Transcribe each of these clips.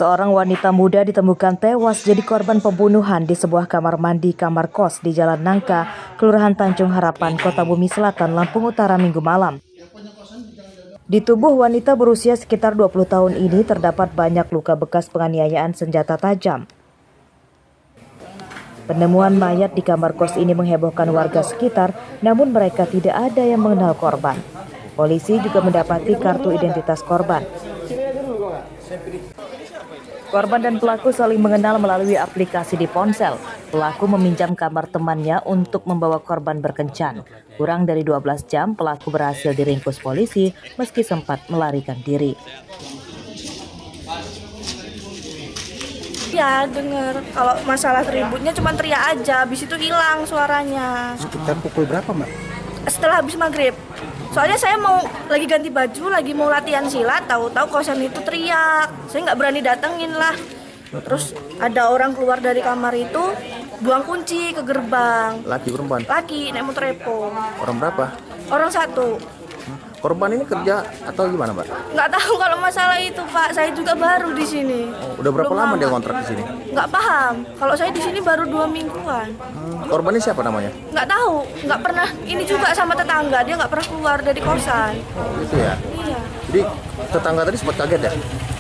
Seorang wanita muda ditemukan tewas jadi korban pembunuhan di sebuah kamar mandi kamar kos di Jalan Nangka, Kelurahan Tanjung Harapan, Kota Bumi Selatan, Lampung Utara, Minggu malam. Di tubuh wanita berusia sekitar 20 tahun ini terdapat banyak luka bekas penganiayaan senjata tajam. Penemuan mayat di kamar kos ini menghebohkan warga sekitar, namun mereka tidak ada yang mengenal korban. Polisi juga mendapati kartu identitas korban. Korban dan pelaku saling mengenal melalui aplikasi di ponsel. Pelaku meminjam kamar temannya untuk membawa korban berkencan. Kurang dari 12 jam, pelaku berhasil diringkus polisi meski sempat melarikan diri. Ya, dengar kalau masalah ributnya cuma teriak aja, habis itu hilang suaranya. Sekitar pukul berapa, Mbak? Setelah habis maghrib. Soalnya saya mau lagi ganti baju, lagi mau latihan silat, tahu-tahu kosan itu teriak. Saya nggak berani datengin lah. Terus ada orang keluar dari kamar itu, buang kunci ke gerbang. Laki perempuan? Laki, naik motor Epo. Orang berapa? Orang satu. Korban ini kerja atau gimana, Mbak? Nggak tahu kalau masalah itu, Pak. Saya juga baru di sini. Udah berapa lama dia kontrak di sini? Nggak paham. Kalau saya di sini baru 2 mingguan. Korban ini siapa namanya? Nggak tahu. Nggak pernah. Ini juga sama tetangga. Dia nggak pernah keluar dari kosan. Gitu ya? Iya. Jadi tetangga tadi sempat kaget ya?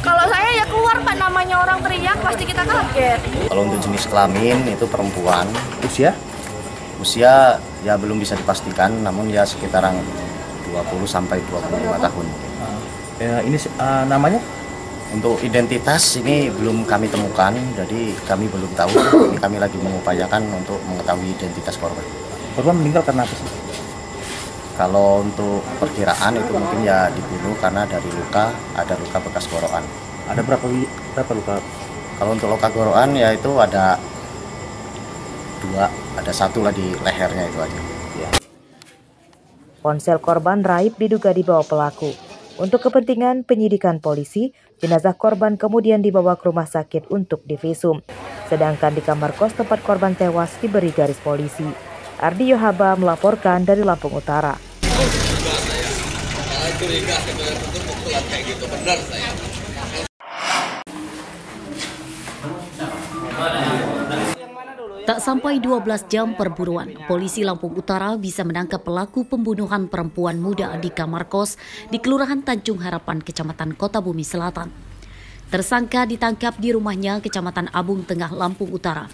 Kalau saya ya keluar, Pak, namanya orang teriak pasti kita kaget. Kalau untuk jenis kelamin itu perempuan. Usia? Usia ya belum bisa dipastikan, namun ya sekitaran 20 sampai 25 tahun. Ini namanya? Untuk identitas ini belum kami temukan, jadi kami belum tahu. Ini kami lagi mengupayakan untuk mengetahui identitas korban. Korban meninggal karena apa sih? Kalau untuk perkiraan itu mungkin ya dibunuh karena dari luka, ada luka bekas gorokan. Ada berapa luka? Kalau untuk luka gorokan ya itu ada 2, ada 1 lah di lehernya itu aja. Ponsel korban raib diduga dibawa pelaku. Untuk kepentingan penyidikan polisi, jenazah korban kemudian dibawa ke rumah sakit untuk divisum. Sedangkan di kamar kos tempat korban tewas diberi garis polisi. Ardi Yohaba melaporkan dari Lampung Utara. Tak sampai 12 jam perburuan, polisi Lampung Utara bisa menangkap pelaku pembunuhan perempuan muda di kamar kos di Kelurahan Tanjung Harapan, Kecamatan Kota Bumi Selatan. Tersangka ditangkap di rumahnya Kecamatan Abung Tengah, Lampung Utara.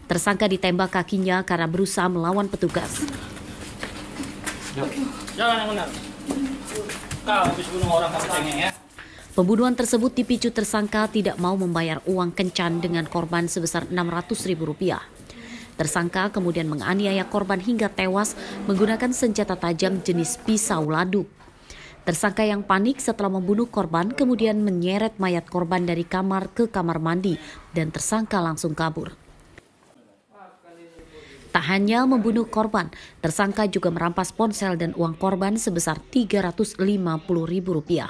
Tersangka ditembak kakinya karena berusaha melawan petugas. Jangan yang benar. Kau habis bunuh orang kamu cengeng ya. Pembunuhan tersebut dipicu tersangka tidak mau membayar uang kencan dengan korban sebesar Rp600.000. Tersangka kemudian menganiaya korban hingga tewas menggunakan senjata tajam jenis pisau ladu. Tersangka yang panik setelah membunuh korban kemudian menyeret mayat korban dari kamar ke kamar mandi dan tersangka langsung kabur. Tak hanya membunuh korban, tersangka juga merampas ponsel dan uang korban sebesar Rp350.000.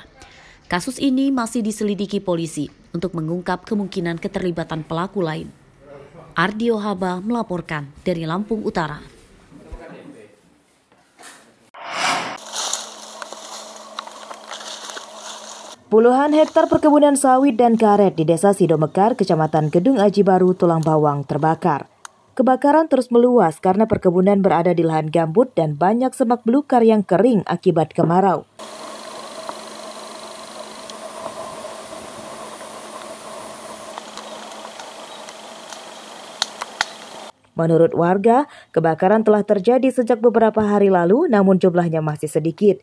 Kasus ini masih diselidiki polisi untuk mengungkap kemungkinan keterlibatan pelaku lain. Ardi Yohaba melaporkan dari Lampung Utara. Puluhan hektar perkebunan sawit dan karet di Desa Sidomekar, Kecamatan Gedung Aji Baru, Tulang Bawang terbakar. Kebakaran terus meluas karena perkebunan berada di lahan gambut dan banyak semak belukar yang kering akibat kemarau. Menurut warga, kebakaran telah terjadi sejak beberapa hari lalu, namun jumlahnya masih sedikit.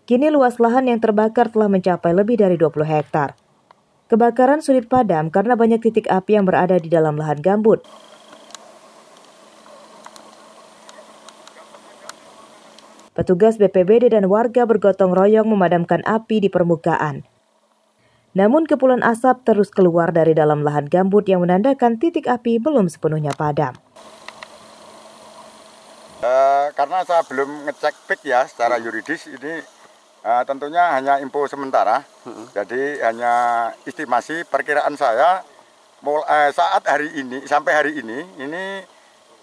Kini luas lahan yang terbakar telah mencapai lebih dari 20 hektar. Kebakaran sulit padam karena banyak titik api yang berada di dalam lahan gambut. Petugas BPBD dan warga bergotong royong memadamkan api di permukaan. Namun kepulan asap terus keluar dari dalam lahan gambut yang menandakan titik api belum sepenuhnya padam. Karena saya belum ngecek PIK ya secara yuridis, ini tentunya hanya info sementara. Jadi hanya estimasi perkiraan saya saat hari ini sampai hari ini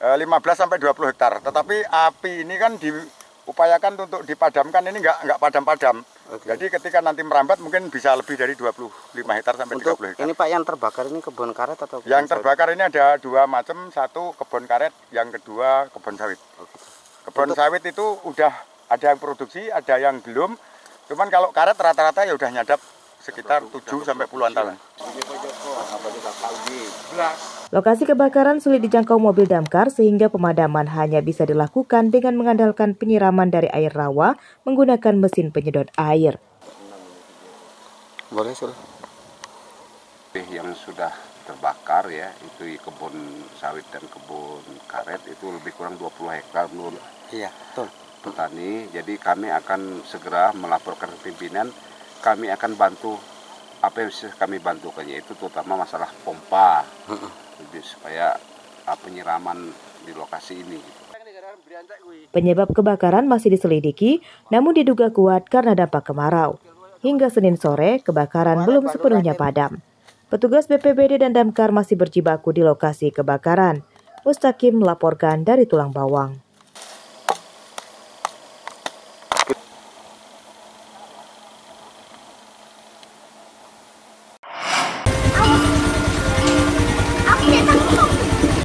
15 sampai 20 hektar. Tetapi api ini kan diupayakan untuk dipadamkan, ini nggak padam-padam. Jadi ketika nanti merambat mungkin bisa lebih dari 25 hektar sampai 30 hektar. Ini Pak yang terbakar ini kebun karet atau? Yang terbakar ini ada 2 macam, satu kebun karet, yang kedua kebun sawit. Kebun sawit itu udah ada yang produksi, ada yang belum. Cuman kalau karet rata-rata ya udah nyadap sekitar 7 sampai puluhan tahun. Lokasi kebakaran sulit dijangkau mobil damkar sehingga pemadaman hanya bisa dilakukan dengan mengandalkan penyiraman dari air rawa menggunakan mesin penyedot air. Boleh, Sul. Yang sudah terbakar ya, itu kebun sawit dan kebun karet itu lebih kurang 20 hektar menurut petani. Jadi kami akan segera melaporkan ke pimpinan, kami akan bantu apa yang bisa kami bantukannya itu terutama masalah pompa supaya penyiraman di lokasi ini. Penyebab kebakaran masih diselidiki, namun diduga kuat karena dampak kemarau. Hingga Senin sore, kebakaran belum sepenuhnya padam. Petugas BPBD dan damkar masih berjibaku di lokasi kebakaran. Mustaqim melaporkan dari Tulang Bawang.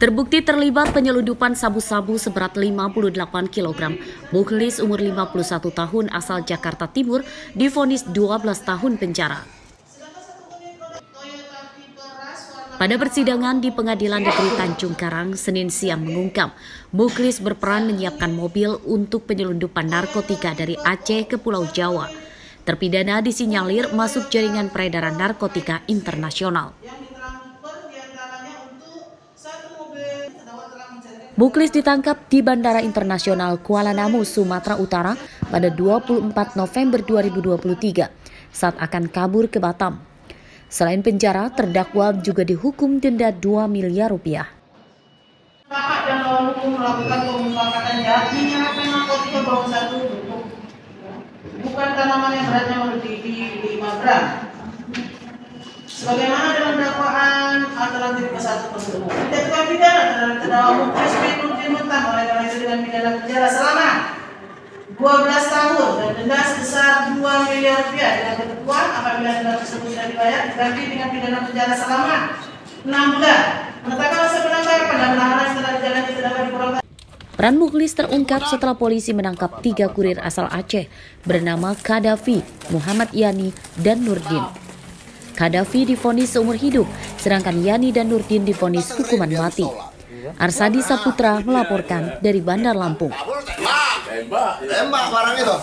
Terbukti terlibat penyelundupan sabu-sabu seberat 58 kg. Mukhlis umur 51 tahun asal Jakarta Timur divonis 12 tahun penjara. Pada persidangan di Pengadilan Negeri Tanjung Karang, Senin siang mengungkap, Mukhlis berperan menyiapkan mobil untuk penyelundupan narkotika dari Aceh ke Pulau Jawa. Terpidana disinyalir masuk jaringan peredaran narkotika internasional. Mukhlis ditangkap di Bandara Internasional Kuala Namu, Sumatera Utara pada 24 November 2023 saat akan kabur ke Batam. Selain penjara, terdakwa juga dihukum denda 2 miliar rupiah. Dan lawan hukum melakukan pemufakatan jahat menyerahkan narkotika bawah satu bentuk, bukan tanaman yang beratnya melebihi 5 gram. Sebagaimana dalam dakwaan alternatif ke-1 tersebut, dijatuhkan pidana terhadap terdakwa Mukhlis bin Nurdin Mutam oleh karena itu dengan pidana penjara selama 12 tahun dan denda sebesar 2 miliar rupiah dengan ketentuan apabila denda tersebut tidak dibayar diganti dengan pidana penjara selama 6 bulan. Menetapkan masa penangkapan dan penahanan setelah dijalani terdakwa dikurangkan. Peran Mukhlis terungkap setelah polisi menangkap 3 kurir asal Aceh bernama Kadafi, Muhammad Yani, dan Nurdin. Kadafi divonis seumur hidup, sedangkan Yani dan Nurdin divonis hukuman mati. Arsadi Saputra melaporkan dari Bandar Lampung. Tembak barang itu.